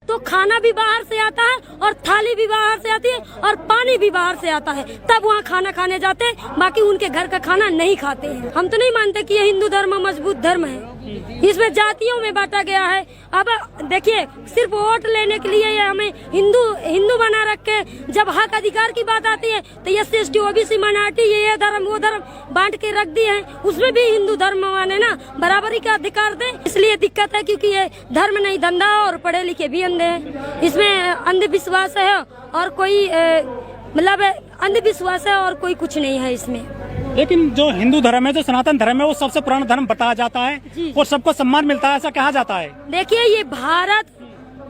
तो खाना भी बाहर से आता है और थाली भी बाहर से आती है और पानी भी बाहर से आता है, तब वहाँ खाना खाने जाते हैं। बाकी उनके घर का खाना नहीं खाते हैं। हम तो नहीं मानते कि ये हिंदू धर्म मजबूत धर्म है। इसमें जातियों में बांटा गया है। अब देखिए, सिर्फ वोट लेने के लिए ये हमें हिंदू बना रखे। जब हक अधिकार की बात आती है तो SC ST OBC माइनॉरिटी ये धर्म वो धर्म बांट के रख दिए हैं। उसमें भी हिंदू धर्म वाले ना बराबरी का अधिकार दे, इसलिए दिक्कत है। क्योंकि ये धर्म नहीं धंधा और पढ़े लिखे भी अंधे हैं। इसमें अंधविश्वास है और कोई मतलब अंधविश्वास है और कोई कुछ नहीं है इसमें। लेकिन जो हिंदू धर्म है, जो सनातन धर्म है, वो सबसे पुराना धर्म बताया जाता है और सबको सम्मान मिलता है, ऐसा कहा जाता है। देखिए, ये भारत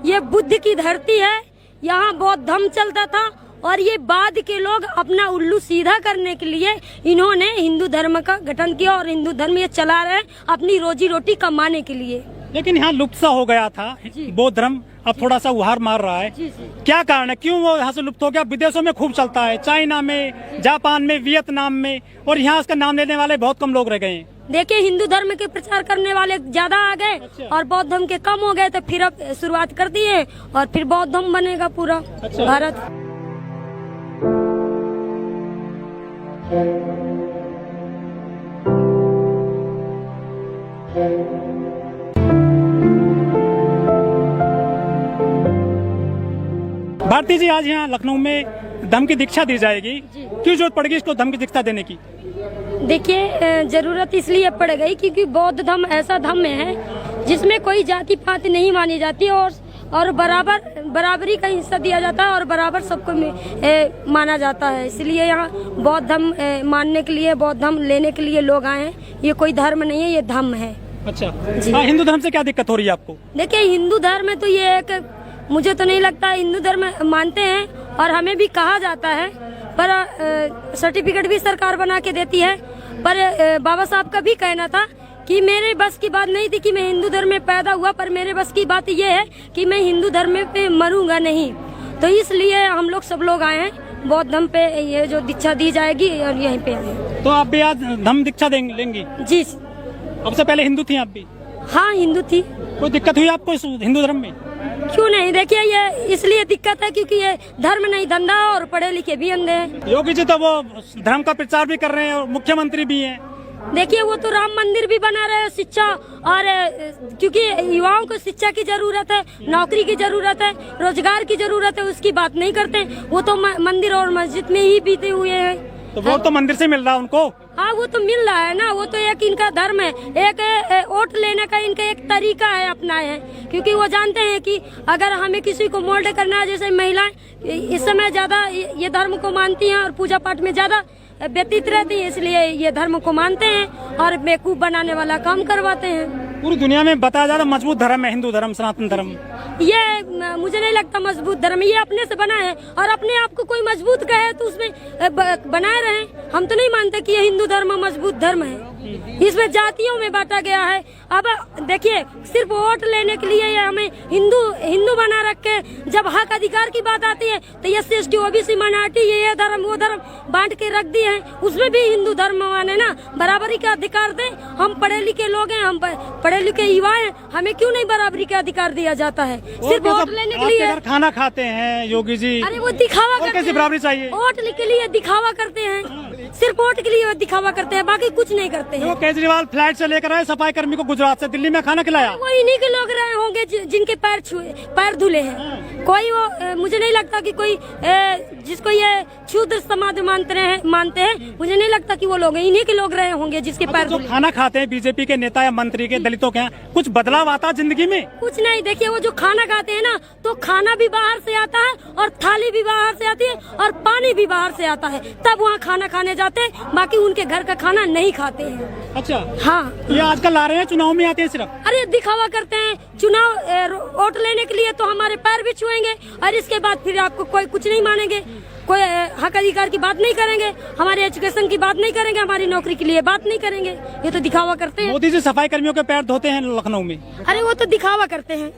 ये बुद्ध की धरती है। यहाँ बौद्ध धर्म चलता था और ये बाद के लोग अपना उल्लू सीधा करने के लिए इन्होंने हिंदू धर्म का गठन किया और हिंदू धर्म ये चला रहे हैं अपनी रोजी रोटी कमाने के लिए। लेकिन यहाँ लुप्त सा हो गया था बौद्ध धर्म, अब थोड़ा सा उहार मार रहा है। क्या कारण है, क्यों वो यहाँ से लुप्त हो गया? विदेशों में खूब चलता है, चाइना में, जापान में, वियतनाम में, और यहाँ इसका नाम लेने वाले बहुत कम लोग रह गए हैं। देखिए, हिंदू धर्म के प्रचार करने वाले ज्यादा आ गए और बौद्ध धर्म के कम हो गए, तो फिर अब शुरुआत कर दी है और फिर बौद्ध धर्म बनेगा पूरा भारत। भारती जी, आज यहाँ लखनऊ में धम्म की दीक्षा दी जाएगी, क्यों जरूरत पड़ेगी इसको धम्म की दीक्षा देने की? देखिए, जरूरत इसलिए पड़ गई क्योंकि बौद्ध धर्म ऐसा धर्म है जिसमें कोई जाति पाति नहीं मानी जाती और बराबरी का हिस्सा दिया जाता है और बराबर सबको माना जाता है। इसलिए यहाँ बौद्ध धर्म मानने के लिए, बौद्ध धर्म लेने के लिए लोग आए हैं। ये कोई धर्म नहीं है, ये धर्म है। अच्छा, हिंदू धर्म से क्या दिक्कत हो रही है आपको? देखिए, हिंदू धर्म में तो ये एक, मुझे तो नहीं लगता हिंदू धर्म मानते हैं और हमें भी कहा जाता है, पर सर्टिफिकेट भी सरकार बना के देती है। पर बाबा साहब का भी कहना था कि मेरे बस की बात नहीं थी कि मैं हिंदू धर्म में पैदा हुआ, पर मेरे बस की बात ये है कि मैं हिंदू धर्म पे मरूंगा नहीं। तो इसलिए हम लोग सब लोग आए हैं बौद्ध धर्म पे, ये जो दीक्षा दी जाएगी और यहीं पे आए। तो आप भी आज धम्म दीक्षा लेंगी? जी। अब से पहले हिंदू थी आप भी? हाँ, हिंदू थी। कोई दिक्कत हुई आपको इस हिंदू धर्म में? क्यों नहीं, देखिए, ये इसलिए दिक्कत है क्योंकि ये धर्म नहीं धंधा और पढ़े लिखे भी अंधे हैं। योगी जी तो वो धर्म का प्रचार भी कर रहे हैं और मुख्यमंत्री भी हैं। देखिए, वो तो राम मंदिर भी बना रहे हैं, शिक्षा, और क्योंकि युवाओं को शिक्षा की जरूरत है, नौकरी की जरूरत है, रोजगार की जरूरत है, उसकी बात नहीं करते। वो तो मंदिर और मस्जिद में ही बीते हुए हैं। तो वो तो मंदिर से मिल रहा है उनको। हाँ, वो तो मिल रहा है ना, वो तो एक इनका धर्म है, एक वोट लेने का इनका एक तरीका है, अपनाए हैं। क्योंकि वो जानते हैं कि अगर हमें किसी को मोल्ड करना है, जैसे महिलाएं इस समय ज्यादा ये धर्म को मानती हैं और पूजा पाठ में ज्यादा व्यतीत रहती है, इसलिए ये धर्म को मानते हैं और बेवकूफ बनाने वाला काम करवाते हैं। पूरी दुनिया में बताया जाता मजबूत धर्म है हिंदू धर्म, सनातन धर्म। ये मुझे नहीं लगता मजबूत धर्म, ये अपने से बना है और अपने आप को कोई मजबूत कहे तो उसमें बनाए रहे। हम तो नहीं मानते कि ये हिंदू धर्म मजबूत धर्म है। इसमें जातियों में बांटा गया है। अब देखिए, सिर्फ वोट लेने के लिए ये हमें हिंदू बना रखे। जब हक अधिकार की बात आती है तो SC ST OBC माइनॉरिटी ये धर्म वो धर्म बांट के रख दिए हैं। उसमें भी हिंदू धर्म वाले ना बराबरी का अधिकार दे। हम पढ़े लिखे लोग हैं, हम पढ़े लिखे युवा हैं, हमें क्यों नहीं बराबरी का अधिकार दिया जाता है? सिर्फ वोट लेने के लिए खाना खाते हैं योगी जी। अरे वो दिखावा करते हैं, बराबरी चाहिए। वोट के लिए दिखावा करते हैं, सिर्फ वोट के लिए दिखावा करते हैं, बाकी कुछ नहीं करते हैं। केजरीवाल फ्लाइट से लेकर आए सफाई कर्मी को गुजरात से दिल्ली में खाना खिलाया। वो इन्हीं के लोग रहे होंगे जिनके पैर धुले हैं। कोई वो मुझे नहीं लगता कि कोई जिसको ये क्षुद्र समाज मानते हैं, मुझे नहीं लगता कि वो लोग इन्हीं के लोग रहे होंगे जिसके पैर धुले। खाना खाते हैं बीजेपी के नेता या मंत्री के, दलितों के, कुछ बदलाव आता है जिंदगी में? कुछ नहीं। देखिए, वो जो खाना खाते हैं ना, तो खाना भी बाहर से आता है और थाली भी बाहर से आती है और पानी भी बाहर से आता है, तब वहाँ खाना खाने जाते हैं। बाकी उनके घर का खाना नहीं खाते हैं। अच्छा, हाँ, ये आजकल आ रहे हैं, चुनाव में आते हैं सिर्फ। अरे दिखावा करते हैं। चुनाव वोट लेने के लिए तो हमारे पैर भी छुएंगे और इसके बाद फिर आपको कोई कुछ नहीं मानेंगे, कोई हक अधिकार की बात नहीं करेंगे, हमारे एजुकेशन की बात नहीं करेंगे, हमारी नौकरी के लिए बात नहीं करेंगे। ये तो दिखावा करते हैं। मोदी जी सफाई कर्मियों के पैर धोते हैं लखनऊ में। अरे वो तो दिखावा करते हैं।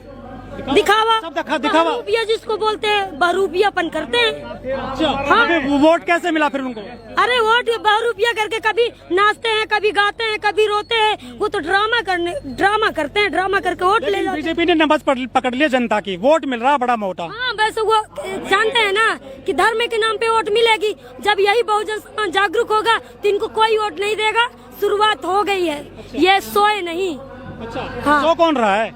दिखावा, सब दिखावा। बहरूपिया जिसको बोलते हैं, बहरूपियापन करते हैं। अच्छा, हाँ। फिर वोट कैसे मिला फिर उनको? अरे वोट बहरूपिया करके कभी नाचते हैं, कभी गाते हैं, कभी रोते हैं। वो तो ड्रामा करते हैं, ड्रामा करके वोट ले जाते हैं। बीजेपी ने नब्ज पकड़ लिया जनता की, वोट मिल रहा बड़ा मोटा। हाँ, वैसे वो जानते हैं ना कि धर्म के नाम पे वोट मिलेगी। जब यही बहुजन समाज जागरूक होगा तो इनको कोई वोट नहीं देगा। शुरुआत हो गई है, ये सोए नहीं। अच्छा, हाँ। सो कौन रहा है?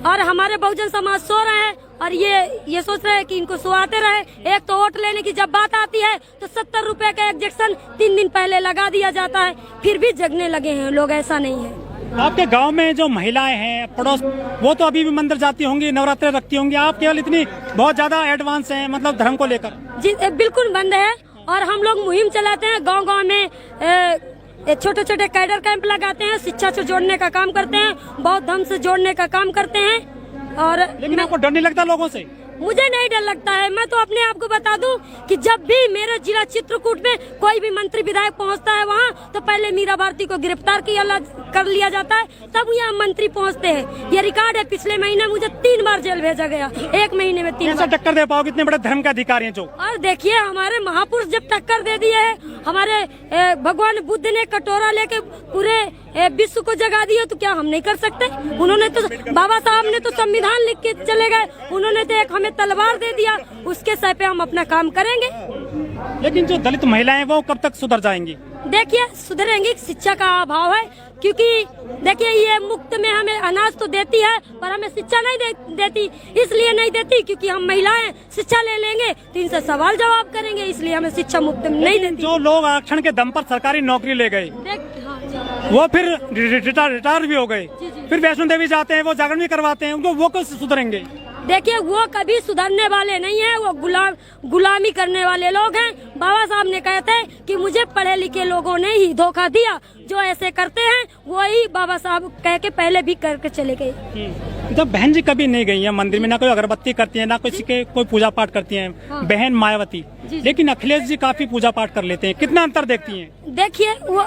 और हमारे बहुजन समाज सो रहे हैं और ये सोच रहे हैं कि इनको सुहाते रहे। एक तो वोट लेने की जब बात आती है तो 70 रुपए का इंजेक्शन 3 दिन पहले लगा दिया जाता है, फिर भी जगने लगे हैं लोग। ऐसा नहीं है। आपके गांव में जो महिलाएं हैं पड़ोस, वो तो अभी भी मंदिर जाती होंगी, नवरात्रे रखती होंगी। आप केवल इतनी बहुत ज्यादा एडवांस हैं, मतलब धर्म को लेकर। जी बिल्कुल बंद है। और हम लोग मुहिम चलाते हैं गांव-गांव में। छोटे छोटे कैडर कैंप लगाते हैं, शिक्षा से जोड़ने का काम करते हैं, बौद्ध धर्म से जोड़ने का काम करते हैं। और लेकिन आपको डर नहीं लगता लोगों से? मुझे नहीं डर लगता है। मैं तो अपने आप को बता दूं कि जब भी मेरे जिला चित्रकूट में कोई भी मंत्री विधायक पहुंचता है वहां, तो पहले मीरा भारती को गिरफ्तार कर लिया जाता है, तब यहाँ मंत्री पहुंचते हैं। ये रिकॉर्ड है। पिछले महीने मुझे 3 बार जेल भेजा गया, 1 महीने में 3 कैसा बार। टक्कर दे पाओगे इतने बड़े धर्म के अधिकारी हैं जो? और देखिए, हमारे महापुरुष जब टक्कर दे दिए है, हमारे भगवान बुद्ध ने कटोरा लेके पूरे विश्व को जगा दिया, तो क्या हम नहीं कर सकते? उन्होंने तो, बाबा साहब ने तो संविधान लिख के चले गए। उन्होंने तो एक हमें तलवार दे दिया, उसके सर पे हम अपना काम करेंगे। लेकिन जो दलित महिलाएं हैं वो कब तक सुधर जाएंगी? देखिए, सुधरेंगी। शिक्षा का अभाव है, क्योंकि देखिए ये मुफ्त में हमें अनाज तो देती है पर हमें शिक्षा नहीं देती। इसलिए नहीं देती क्योंकि हम महिलाएं शिक्षा ले लेंगे तो इनसे सवाल जवाब करेंगे, इसलिए हमें शिक्षा मुफ्त में नहीं देती। जो लोग आरक्षण के दम पर सरकारी नौकरी ले गए, हाँ, वो फिर रिटायर भी हो गए, जी, जी। फिर वैष्णो देवी जाते हैं, वो जागरण भी करवाते हैं, उनको वो कैसे सुधरेंगे? देखिए, वो कभी सुधरने वाले नहीं है। वो गुलामी करने वाले लोग हैं। बाबा साहब ने कहे थे कि मुझे पढ़े लिखे लोगों ने ही धोखा दिया। जो ऐसे करते हैं वही बाबा साहब कह के पहले भी करके चले गए। जब बहन जी कभी नहीं गई है मंदिर में, ना कोई अगरबत्ती करती है, ना किसी के कोई पूजा पाठ करती हैं। हाँ। बहन मायावती, जी। लेकिन अखिलेश जी काफी पूजा पाठ कर लेते हैं। कितना अंतर देखती हैं? देखिए, वो